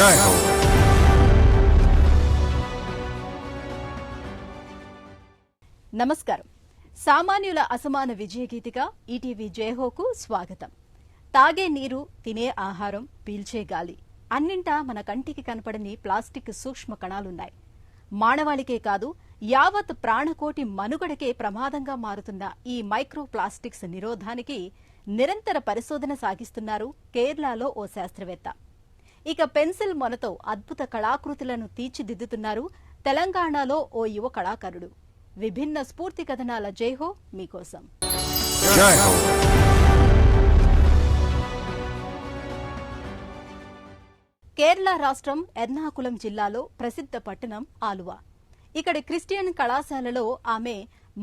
జై హో. నమస్కారం. సామాన్యుల అసమాన విజయగీతిగా ఈటీవీ జయహోకు స్వాగతం. తాగే నీరు, తినే ఆహారం, పీల్చే గాలి అన్నింటా మన కంటికి కనపడని ప్లాస్టిక్ సూక్ష్మ కణాలున్నాయి. మానవాళికే కాదు, యావత్ ప్రాణకోటి మనుగడకే ప్రమాదంగా మారుతున్న ఈ మైక్రో ప్లాస్టిక్స్ నిరోధానికి నిరంతర పరిశోధన సాగిస్తున్నారు కేరళలో ఓ శాస్త్రవేత్త. ఇక పెన్సిల్ మొనతో అద్భుత కళాకృతులను తీర్చిదిద్దుతున్నారు తెలంగాణలో ఓ యువ కళాకారుడు. విభిన్న స్ఫూర్తి కథనాల జైహో మీకోసం. కేరళ రాష్ట్రం ఎర్నాకులం జిల్లాలో ప్రసిద్ధ పట్టణం ఆలువ. ఇక్కడి క్రిస్టియన్ కళాశాలలో ఆమె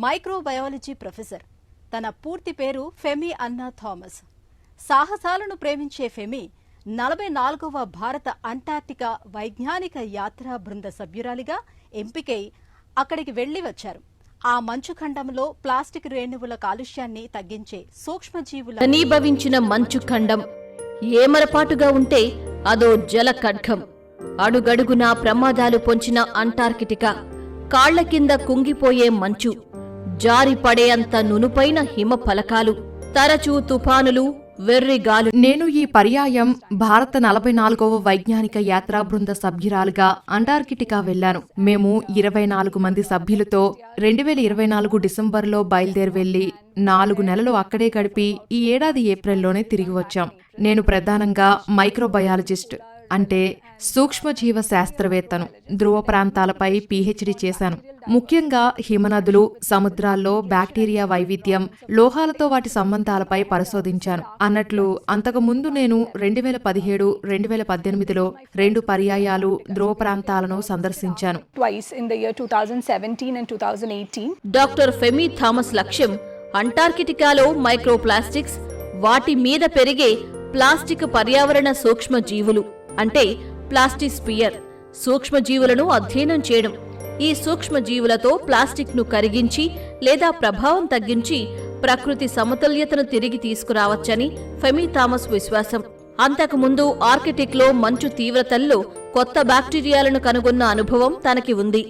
మైక్రోబయాలజీ ప్రొఫెసర్. తన పూర్తి పేరు ఫెమి అన్నా థామస్. సాహసాలను ప్రేమించే ఫెమి 44వ భారత అంటార్టికా వైజ్ఞానిక యాత్రా బృంద సభ్యురాలిగా ఎంపికై అక్కడికి వెళ్లి వచ్చారు. ఆ మంచుఖండంలో ప్లాస్టిక్ రేణువుల కాలుష్యాన్ని తగ్గించే సూక్ష్మజీవుల ఘనీభవించిన మంచుఖండం ఏమరపాటుగా ఉంటే అదో జల ఖడ్గం. అడుగడుగునా ప్రమాదాలు పొంచిన అంటార్కిటికా, కాళ్ల కింద కుంగిపోయే మంచు, జారి పడే అంత నునుపైన హిమ ఫలకాలు, తరచూ తుఫానులు, వెర్రిగాలు. నేను ఈ పర్యాయం భారత 44వ వైజ్ఞానిక యాత్రా బృంద సభ్యురాలుగా అంటార్కిటికా వెళ్లాను. మేము 24 మంది సభ్యులతో 2024 డిసెంబర్లో బయలుదేరి వెళ్లి 4 నెలలు అక్కడే గడిపి ఈ ఏడాది ఏప్రిల్లోనే తిరిగి వచ్చాం. నేను ప్రధానంగా మైక్రోబయాలజిస్ట్ అంటే సూక్ష్మజీవ శాస్త్రవేత్తను. ధ్రువ ప్రాంతాలపై పీహెచ్డీ చేశాను. ముఖ్యంగా హిమనదులు, సముద్రాల్లో బ్యాక్టీరియా వైవిధ్యం, లోహాలతో వాటి సంబంధాలపై పరిశోధించాను. అన్నట్లు అంతకుముందు నేను 2017, 2018లో 2 పర్యాయాలు ధ్రువ ప్రాంతాలను సందర్శించాను. డాక్టర్ ఫెమి థామస్ లక్ష్యం అంటార్కిటికాలో మైక్రోప్లాస్టిక్స్, వాటి మీద పెరిగే ప్లాస్టిక్ పర్యావరణ సూక్ష్మజీవులు అంటే ప్లాస్టిస్పియర్ సూక్ష్మజీవులను అధ్యయనం చేయడం. ఈ సూక్ష్మజీవులతో ప్లాస్టిక్ ను కరిగించి లేదా ప్రభావం తగ్గించి ప్రకృతి సమతుల్యతను తిరిగి తీసుకురావచ్చని ఫెమి థామస్ విశ్వాసం. అంతకుముందు ఆర్కిటిక్ లో మంచు తీవ్రతల్లో కొత్త బ్యాక్టీరియాలను కనుగొన్న అనుభవం తనకి ఉంది.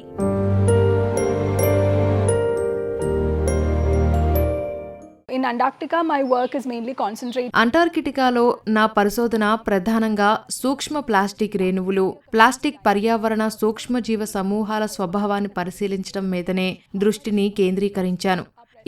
అంటార్కిటికాలో నా పరిశోధన ప్రధానంగా సూక్ష్మ ప్లాస్టిక్ రేణువులు, ప్లాస్టిక్ పర్యావరణ సూక్ష్మజీవ సమూహాల స్వభావాన్ని పరిశీలించడం మీదనే దృష్టిని కేంద్రీకరించాను.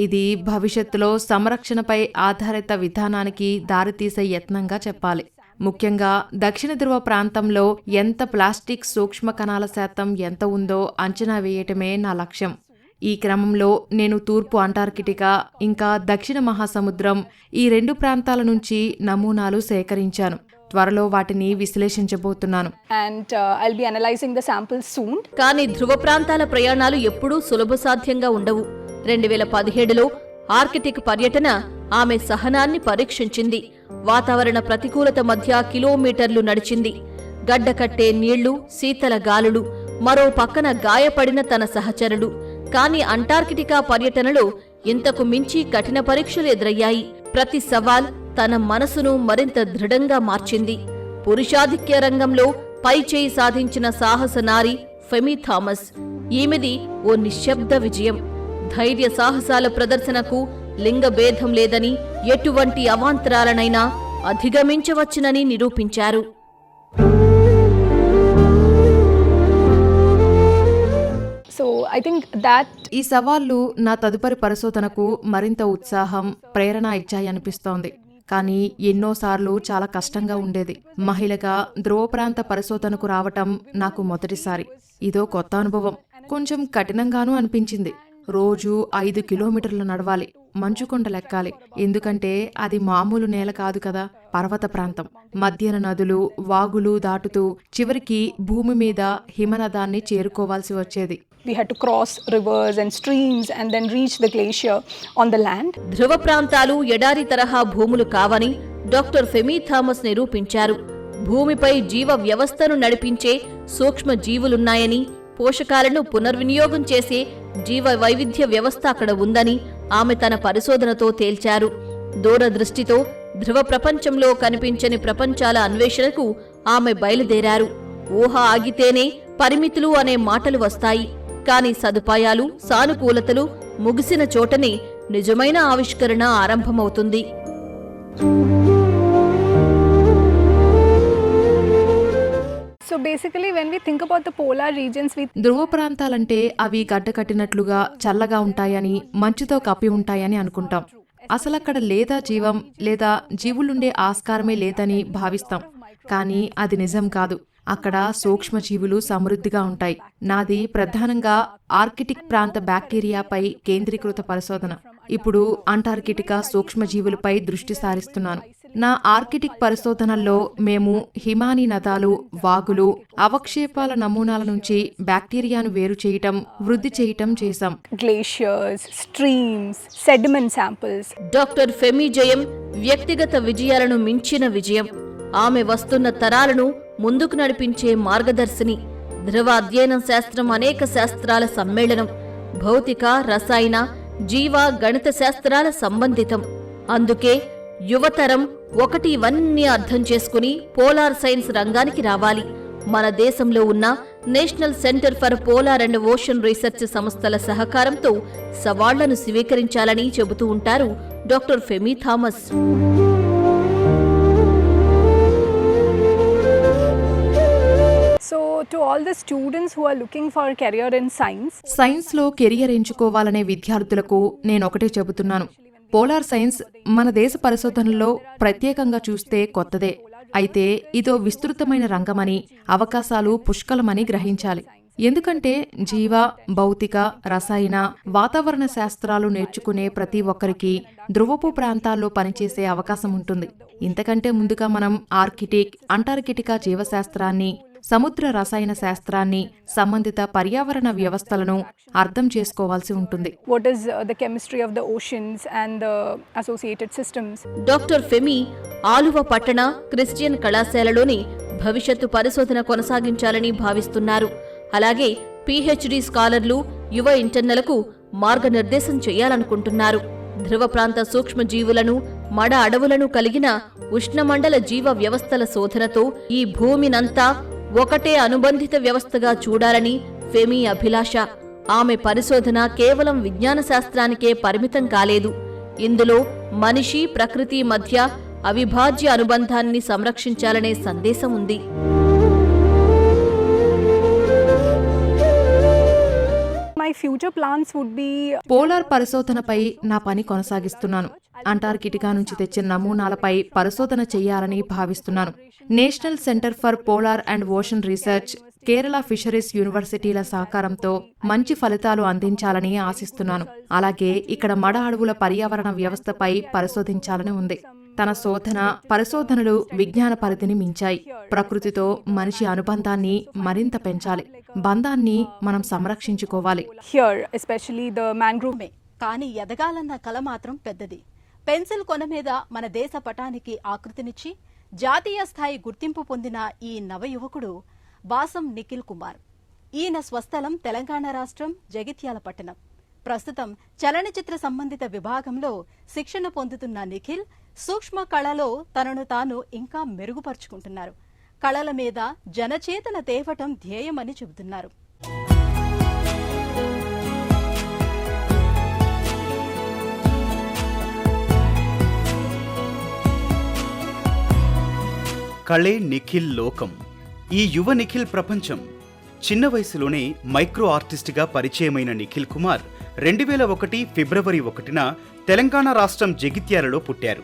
ఇది భవిష్యత్తులో సంరక్షణపై ఆధారిత విధానానికి దారితీసే యత్నంగా చెప్పాలి. ముఖ్యంగా దక్షిణ ధ్రువ ప్రాంతంలో ఎంత ప్లాస్టిక్ సూక్ష్మ కణాల శాతం ఎంత ఉందో అంచనా వేయటమే నా లక్ష్యం. ఈ క్రమంలో నేను తూర్పు అంటార్కిటికా ఇంకా దక్షిణ మహాసముద్రం ఈ 2 ప్రాంతాల నుంచి నమూనాలు సేకరించాను. త్వరలో వాటిని విశ్లేషించబోతున్నాను. కానీ ధ్రువ ప్రాంతాల ప్రయాణాలు ఎప్పుడూ సులభసాధ్యంగా ఉండవు. 2017లో ఆర్కిటిక్ పర్యటన ఆమె సహనాన్ని పరీక్షించింది. వాతావరణ ప్రతికూలత మధ్య కిలోమీటర్లు నడిచింది. గడ్డకట్టే నీళ్లు, శీతల గాలులు, మరో పక్కన గాయపడిన తన సహచరులు. కానీ అంటార్కిటికా పర్యటనలో ఇంతకు మించి కఠిన పరీక్షలు ఎదురయ్యాయి. ప్రతి సవాల్ తన మనసును మరింత దృఢంగా మార్చింది. పురుషాధిక్య రంగంలో పైచేయి సాధించిన సాహస నారి ఫెమి థామస్. ఈమెది ఓ నిశ్శబ్ద విజయం. ధైర్య సాహసాల ప్రదర్శనకు లింగ భేదం లేదని, ఎటువంటి అవాంతరాలనైనా అధిగమించవచ్చునని నిరూపించారు. ఈ సవాళ్లు నా తదుపరి పరిశోధనకు మరింత ఉత్సాహం, ప్రేరణ ఇచ్చాయనిపిస్తోంది. కానీ ఎన్నోసార్లు చాలా కష్టంగా ఉండేది. మహిళగా ధ్రువ ప్రాంత పరిశోధనకు రావటం నాకు మొదటిసారి. ఇదో కొత్త అనుభవం. కొంచెం కఠినంగానూ అనిపించింది. రోజు 5 కిలోమీటర్లు నడవాలి, మంచుకొండ లెక్కాలి. ఎందుకంటే అది మామూలు నేల కాదు కదా, పర్వత ప్రాంతం. మధ్యన నదులు, వాగులు దాటుతూ చివరికి భూమి మీద హిమనదాన్ని చేరుకోవాల్సి వచ్చేది. We had to cross rivers and streams and then reach the glacier on the land. ధ్రువ ప్రాంతాలు ఎడారి తరహా భూములు కావని డాక్టర్ ఫెమి థామస్ నిరూపించారు. భూమిపై జీవ వ్యవస్థను నడిపించే సూక్ష్మ జీవులున్నాయని, పోషకాలను పునర్వినియోగం చేసే జీవ వైవిధ్య వ్యవస్థ అక్కడ ఉందని ఆమె తన పరిశోధనతో తేల్చారు. దూరదృష్టితో ధ్రువ ప్రపంచంలో కనిపించని ప్రపంచాల అన్వేషణకు ఆమె బయలుదేరారు. ఊహ ఆగితేనే పరిమితులు అనే మాటలు వస్తాయి. కాని సదుపాయాలు, సానుకూలతలు ముగిసిన చోటనే నిజమైన ఆవిష్కరణ ఆరంభమవుతుంది. So basically when we think about the polar regions, we ధ్రువ ప్రాంతాలంటే అవి గడ్డకట్టినట్లుగా చల్లగా ఉంటాయని, మంచుతో కప్పి ఉంటాయని అనుకుంటాం. అసలక్కడ లేదా జీవం లేదా జీవులుండే ఆస్కారమే లేదని భావిస్తాం. కానీ అది నిజం కాదు. అక్కడ సూక్ష్మజీవులు సమృద్ధిగా ఉంటాయి. నాది ప్రధానంగా ఆర్కిటిక్ ప్రాంత బ్యాక్టీరియాపై కేంద్రీకృత పరిశోధన. ఇప్పుడు అంటార్కిటికా సూక్ష్మజీవులపై దృష్టి సారిస్తున్నాను. నా ఆర్కిటిక్ పరిశోధనల్లో మేము హిమానీ నదాలు, వాగులు, అవక్షేపాల నమూనాల నుంచి బ్యాక్టీరియాను వేరు చేయటం, వృద్ధి చేయటం చేశాం. glaciers, streams, sediment samples. Doctor Femi జయం వ్యక్తిగత విజయాలను మించిన విజయం. ఆమె వస్తున్న తరాలను ముందుకు నడిపించే మార్గదర్శిని. ధ్రువ అధ్యయనం శాస్త్రం అనేక శాస్త్రాల సమ్మేళనం. భౌతిక, రసాయన, జీవ, గణిత శాస్త్రాల సంబంధితం. అందుకే యువతరం ఒకటి ఇవన్నీ అర్థం చేసుకుని పోలార్ సైన్స్ రంగానికి రావాలి. మన దేశంలో ఉన్న National Centre for Polar and Ocean Research సంస్థల సహకారంతో సవాళ్లను స్వీకరించాలని చెబుతూ ఉంటారు doctor Femi Thomas. So to all the students who are looking for a career in science, సైన్స్లో కెరియర్ ఎంచుకోవాలనే విద్యార్థులకు నేనొకటే చెబుతున్నాను. పోలార్ సైన్స్ మన దేశ పరిశోధనలో ప్రత్యేకంగా చూస్తే కొత్తదే. అయితే ఇదో విస్తృతమైన రంగమని, అవకాశాలు పుష్కలమని గ్రహించాలి. ఎందుకంటే జీవ, భౌతిక, రసాయన, వాతావరణ శాస్త్రాలు నేర్చుకునే ప్రతి ఒక్కరికి ధ్రువపు ప్రాంతాల్లో పనిచేసే అవకాశం ఉంటుంది. ఇంతకంటే ముందుగా మనం ఆర్కిటిక్, అంటార్కిటికా జీవశాస్త్రాన్ని, సముద్ర రసాయన శాస్త్రాన్ని, సంబంధిత పర్యావరణ వ్యవస్థలను అర్థం చేసుకోవాల్సి ఉంటుంది. what is the chemistry of the oceans and the associated systems. Doctor Femi Aluva పట్టణ క్రిస్టియన్ కళాశాలలోని భవిష్యత్తు పరిశోధన కొనసాగించాలని భావిస్తున్నారు. అలాగే పీహెచ్డీ స్కాలర్లు, యువ ఇంటర్నలకు మార్గనిర్దేశం చేయాలనుకుంటున్నారు. ధ్రువ ప్రాంత సూక్ష్మజీవులను, మడ అడవులను కలిగిన ఉష్ణమండల జీవ వ్యవస్థల శోధనతో ఈ భూమినంతా ఒకటే అనుబంధిత వ్యవస్థగా చూడాలని ఫెమి అభిలాష. ఆమె పరిశోధన కేవలం విజ్ఞాన శాస్త్రానికే పరిమితం కాలేదు. ఇందులో మనిషి, ప్రకృతి మధ్య అవిభాజ్య అనుబంధాన్ని సంరక్షించాలనే సందేశం ఉంది. My future plans would be polar పరిశోధనపై నా పని కొనసాగిస్తున్నాను. అంటార్కిటికా నుంచి తెచ్చిన నమూనాలపై పరిశోధన చేయాలని భావిస్తున్నాను. National Centre for Polar and Ocean Research, Kerala fisheries యూనివర్సిటీల సహకారంతో మంచి ఫలితాలు అందించాలని ఆశిస్తున్నాను. అలాగే ఇక్కడ మడ అడవుల పర్యావరణ వ్యవస్థపై పరిశోధించాలని ఉంది. తన పరిశోధనలు విజ్ఞాన పరిధిని మించాయి. ప్రకృతితో మనిషి అనుబంధాన్ని మరింత పెంచాలి. బంధాన్ని మనం సంరక్షించుకోవాలి. here, especially the mangrove. కానీ ఎదగాలన్న కల మాత్రం పెద్దది. పెన్సిల్ కొన మీద మన దేశ పటానికి ఆకృతినిచ్చి జాతీయ స్థాయి గుర్తింపు పొందిన ఈ నవయువకుడు బాసం నిఖిల్ కుమార్. ఈయన స్వస్థలం తెలంగాణ రాష్ట్రం జగిత్యాల పట్టణం. ప్రస్తుతం చలనచిత్ర సంబంధిత విభాగంలో శిక్షణ పొందుతున్న నిఖిల్ సూక్ష్మ కళలో తనను తాను ఇంకా మెరుగుపరుచుకుంటున్నారు. కళల మీద జనచేతన తేవటం ధ్యేయమని చెబుతున్నారు. కళే నిఖిల్ లోకం. ఈ యువ నిఖిల్ ప్రపంచం. చిన్న వయసులోనే మైక్రో ఆర్టిస్ట్గా పరిచయమైన నిఖిల్ కుమార్ 2001 ఫిబ్రవరి 1న తెలంగాణ రాష్ట్రం జగిత్యాలలో పుట్టారు.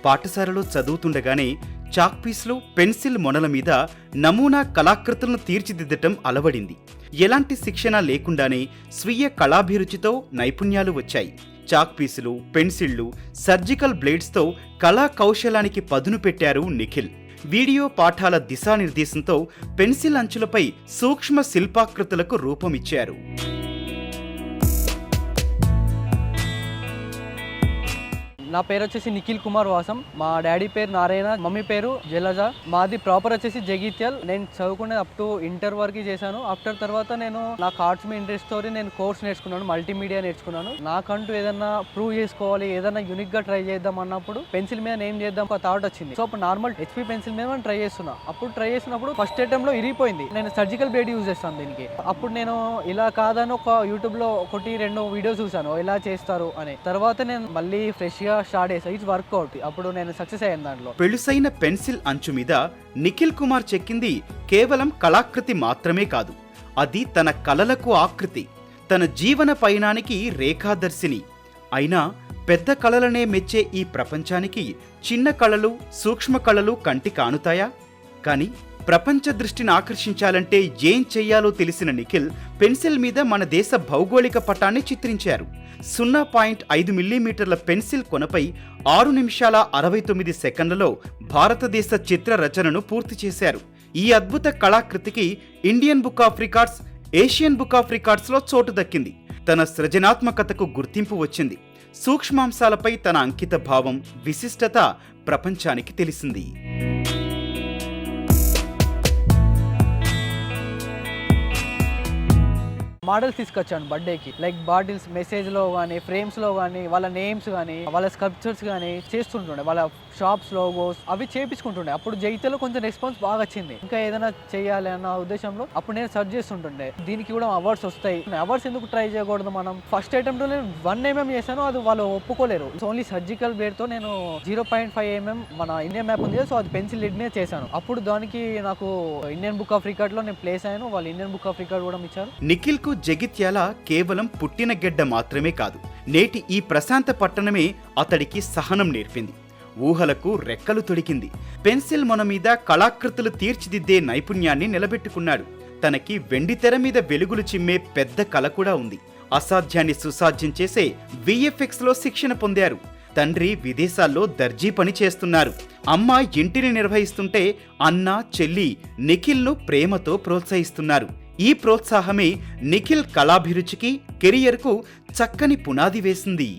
పాఠశాలలో చదువుతుండగానే చాక్పీస్లు, పెన్సిల్ మొనల మీద నమూనా కళాకృతులను తీర్చిదిద్దటం అలవడింది. ఎలాంటి శిక్షణ లేకుండానే స్వీయ కళాభిరుచితో నైపుణ్యాలు వచ్చాయి. చాక్పీసులు, పెన్సిళ్లు, సర్జికల్ బ్లేడ్స్తో కళా కౌశలానికి పదును పెట్టారు నిఖిల్. వీడియో పాఠాల దిశానిర్దేశంతో పెన్సిల్ అంచులపై సూక్ష్మ శిల్పాకృతులకు నా పేరు వచ్చేసి నిఖిల్ కుమార్ వాసం. మా డాడీ పేరు నారాయణ, మమ్మీ పేరు జలజ. మాది ప్రాపర్ వచ్చేసి జగిత్యాల్. నేను చదువుకునేది అప్ టు ఇంటర్ వరకు చేశాను. ఆఫ్టర్ తర్వాత నేను నాకు ఆర్ట్స్ మీద ఇంట్రెస్ట్ తోటి నేను కోర్స్ నేర్చుకున్నాను, మల్టీమీడియా నేర్చుకున్నాను. నాకంటూ ఏదన్నా ప్రూవ్ చేసుకోవాలి, ఏదన్నా యూనిక్ గా ట్రై చేద్దాం అన్నప్పుడు పెన్సిల్ మీద ఏం చేద్దాం ఒక థాట్ వచ్చింది. సో అప్పుడు నార్మల్ హెచ్పి పెన్సిల్ మీద ట్రై చేస్తున్నా. అప్పుడు ట్రై చేసినప్పుడు ఫస్ట్ అటెంప్ట్ లో ఇరిగిపోయింది. నేను సర్జికల్ బ్లేడ్ యూజ్ చేస్తాను దీనికి. అప్పుడు నేను ఇలా కాదని ఒక యూట్యూబ్ లో 1-2 వీడియోస్ చూసాను ఎలా చేస్తారు అని. తర్వాత నేను మళ్ళీ ఫ్రెష్ గా స్టార్ట్ చేశాను. It's workout. అప్పుడు నేను సక్సెస్ అయ్యాను దాంట్లో. పెళుసైన పెన్సిల్ అంచు మీద నిఖిల్ కుమార్ చెక్కింది కేవలం కళాకృతి మాత్రమే కాదు, అది తన కలలకు ఆకృతి, తన జీవన పయనానికి రేఖాదర్శిని. అయినా పెద్ద కళలనే మెచ్చే ఈ ప్రపంచానికి చిన్న కళలు, సూక్ష్మ కళలు కంటి కానుతాయా? కానీ ప్రపంచ దృష్టిని ఆకర్షించాలంటే ఏం చెయ్యాలో తెలిసిన నిఖిల్ పెన్సిల్ మీద మన దేశ భౌగోళిక పటాన్ని చిత్రించారు. 0.5 మిల్లీమీటర్ల పెన్సిల్ కొనపై 6 నిమిషాల 69 సెకండ్లలో భారతదేశ చిత్ర రచనను పూర్తి చేశారు. ఈ అద్భుత కళాకృతికి Indian Book of Records, Asian Book of రికార్డ్స్లో చోటు దక్కింది. తన సృజనాత్మకతకు గుర్తింపు వచ్చింది. సూక్ష్మాంశాలపై తన అంకిత భావం, విశిష్టత ప్రపంచానికి తెలిసింది. మోడల్స్ తీసుకొచ్చాను బర్త్డేకి. లైక్ బాటిల్స్ మెసేజ్ లో కానీ, ఫ్రేమ్స్ లో కానీ, వాళ్ళ నేమ్స్ కానీ, వాళ్ళ స్కల్ప్చర్స్ కానీ చేస్తుంటుండే. వాళ్ళ షాప్స్ లోగోస్ అవి చేపించుకుంటుండే. అప్పుడు జైతేలో కొంచెం రెస్పాన్స్ బాగా వచ్చింది. ఇంకా ఏదైనా చేయాలి అన్న ఉద్దేశంలో అప్పుడు నేను సర్చ్ చేస్తుంటుండే. దీనికి కూడా అవార్డ్స్ వస్తాయి, అవార్డ్స్ ఎందుకు ట్రై చేయకూడదు మనం. ఫస్ట్ అటెంప్ట్ లో నేను 1 mm చేశాను, అది వాళ్ళు ఒప్పుకోలేరు. ఓన్లీ సర్జికల్ బ్లేడ్ తో నేను 0.5 mm మన ఇండియన్ మ్యాప్ ఉంది, సో అది పెన్సిల్ లిడ్ నే చేశాను. అప్పుడు దానికి నాకు ఇండియన్ బుక్ ఆఫ్ రికార్డ్ లో నేను ప్లేస్ అయ్యాను. వాళ్ళు ఇండియన్ బుక్ ఆఫ్ రికార్డ్ కూడా ఇచ్చారు. నిఖిల్ కు జగిత్యాల కేవలం పుట్టిన గెడ్డ మాత్రమే కాదు, నేటి ఈ ప్రశాంత పట్టణమే అతడికి సహనం నేర్పింది, ఊహలకు రెక్కలు తొడిగింది. పెన్సిల్ మొన మీద కళాకృతులు తీర్చిదిద్దే నైపుణ్యాన్ని నిలబెట్టుకున్నాడు. తనకి వెండి తెర మీద వెలుగులు చిమ్మే పెద్ద కళ కూడా ఉంది. అసాధ్యాన్ని సుసాధ్యం చేసే VFX లో శిక్షణ పొందారు. తండ్రి విదేశాల్లో దర్జీ పని చేస్తున్నారు. అమ్మ ఇంటిని నిర్వహిస్తుంటే అన్న, చెల్లి నిఖిల్ను ప్రేమతో ప్రోత్సహిస్తున్నారు. ఈ ప్రోత్సాహమే నిఖిల్ కళాభిరుచికి, కెరియర్కు చక్కని పునాది వేసింది.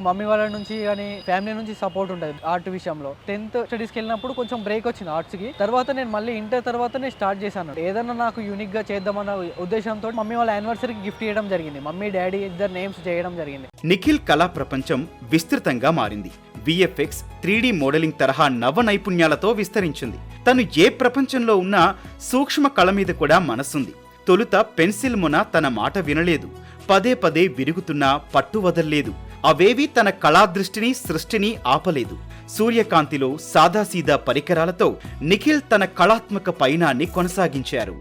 మమ్మీ వాళ్ళ నుంచి కానీ ఫ్యామిలీ నుంచి సపోర్ట్ ఉంటుంది ఆర్ట్ విషయంలో. 10th స్టడీస్కి వెళ్ళినప్పుడు కొంచెం బ్రేక్ వచ్చింది ఆర్ట్స్కి. తర్వాత నేను మళ్ళీ ఇంటర్ తర్వాత నేను స్టార్ట్ చేశాను. ఏదన్నా నాకు యూనిక్ గా చేద్దామన్న ఉద్దేశంతో మమ్మీ వాళ్ళ యానివర్సరీకి గిఫ్ట్ చేయడం జరిగింది. మమ్మీ డాడీ ఇద్దరు నేమ్స్ చేయడం జరిగింది. నిఖిల్ కళా ప్రపంచం విస్తృతంగా మారింది. VFX, 3D మోడలింగ్ తరహా నవ నైపుణ్యాలతో విస్తరించింది. తను ఏ ప్రపంచంలో ఉన్నా సూక్ష్మ కళ మీద కూడా మనసుంది. తొలుత పెన్సిల్ మొన తన మాట వినలేదు. పదే పదే విరుగుతున్నా పట్టు వదల్లేదు. అవేవి తన కళాదృష్టిని, సృష్టిని ఆపలేదు. సూర్యకాంతిలో సాదాసీదా పరికరాలతో నిఖిల్ తన కళాత్మక పయనాన్ని కొనసాగించారు.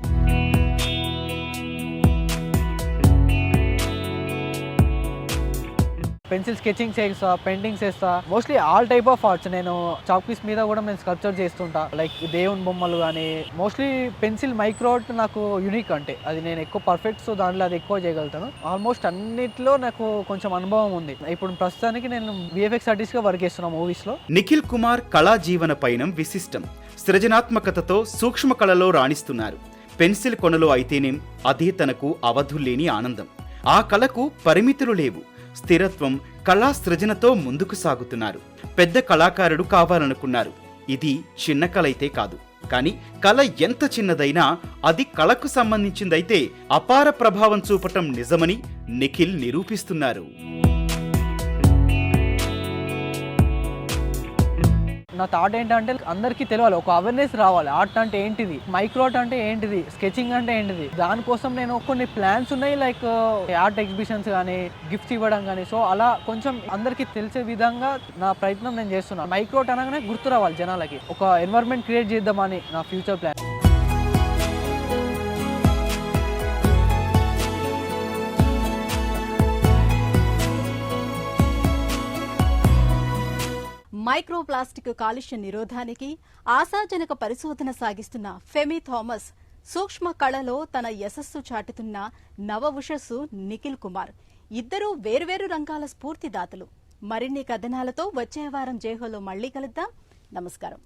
పెన్సిల్ స్కెచింగ్ చేస్తా, పెయింటింగ్స్ చేస్తా, mostly all type of arts. నేను చాక్ పీస్ మీద కూడా నేను స్కల్ప్చర్ చేస్తుంటా, లైక్ దేవుని బొమ్మలు కానీ. మోస్ట్లీ పెన్సిల్ మైక్రో ఆర్ట్ నాకు యూనిక్, అంటే అది నేను ఎక్కువ పర్ఫెక్ట్, సో దాంట్లో అది ఎక్కువ చేయగలుగుతాను. ఆల్మోస్ట్ అన్నిట్లో నాకు కొంచెం అనుభవం ఉంది. ఇప్పుడు ప్రస్తుతానికి నేను VFX ఆర్టిస్ట్ గా వర్క్ చేస్తున్నాను మూవీస్ లో. నిఖిల్ కుమార్ కళా జీవన పయనం విశిష్టం. సృజనాత్మకతతో సూక్ష్మ కళలో రాణిస్తున్నారు. పెన్సిల్ కొనలో అయితేనేం అదే తనకు అవధుల్లేని ఆనందం. ఆ కళకు పరిమితులు లేవు. స్థిరత్వం, కళా సృజనతో ముందుకు సాగుతున్నారు. పెద్ద కళాకారుడు కావాలనుకున్నారు. ఇది చిన్న కళ అయితే కాదు, కానీ కళ ఎంత చిన్నదైనా అది కళకు సంబంధించిందైతే అపార ప్రభావం చూపటం నిజమని నిఖిల్ నిరూపిస్తున్నారు. నా థాట్ ఏంటంటే అందరికీ తెలియాలి, ఒక అవేర్నెస్ రావాలి. ఆర్ట్ అంటే ఏంటిది, మైక్రో ఆర్ట్ అంటే ఏంటిది, స్కెచింగ్ అంటే ఏంటిది. దానికోసం నేను కొన్ని ప్లాన్స్ ఉన్నాయి, లైక్ ఆర్ట్ ఎగ్జిబిషన్స్ కానీ, గిఫ్ట్స్ ఇవ్వడం కానీ. సో అలా కొంచెం అందరికీ తెలిసే విధంగా నా ప్రయత్నం నేను చేస్తున్నాను. మైక్రో ఆర్ట్ అనగానే గుర్తు రావాలి జనాలకి. ఒక ఎన్వైరన్మెంట్ క్రియేట్ చేద్దామని నా ఫ్యూచర్ ప్లాన్. మైక్రోప్లాస్టిక్ కాలుష్య నిరోధానికి ఆశాజనక పరిశోధన సాగిస్తున్న ఫెమీ థామస్, సూక్ష్మ కళలో తన యశస్సు చాటుతున్న నవ ఉషస్సు నిఖిల్ కుమార్. ఇద్దరూ వేర్వేరు రంగాల స్ఫూర్తిదాతలు. మరిన్ని కథనాలతో వచ్చే వారం జైహోలో మళ్లీ కలుద్దాం. నమస్కారం.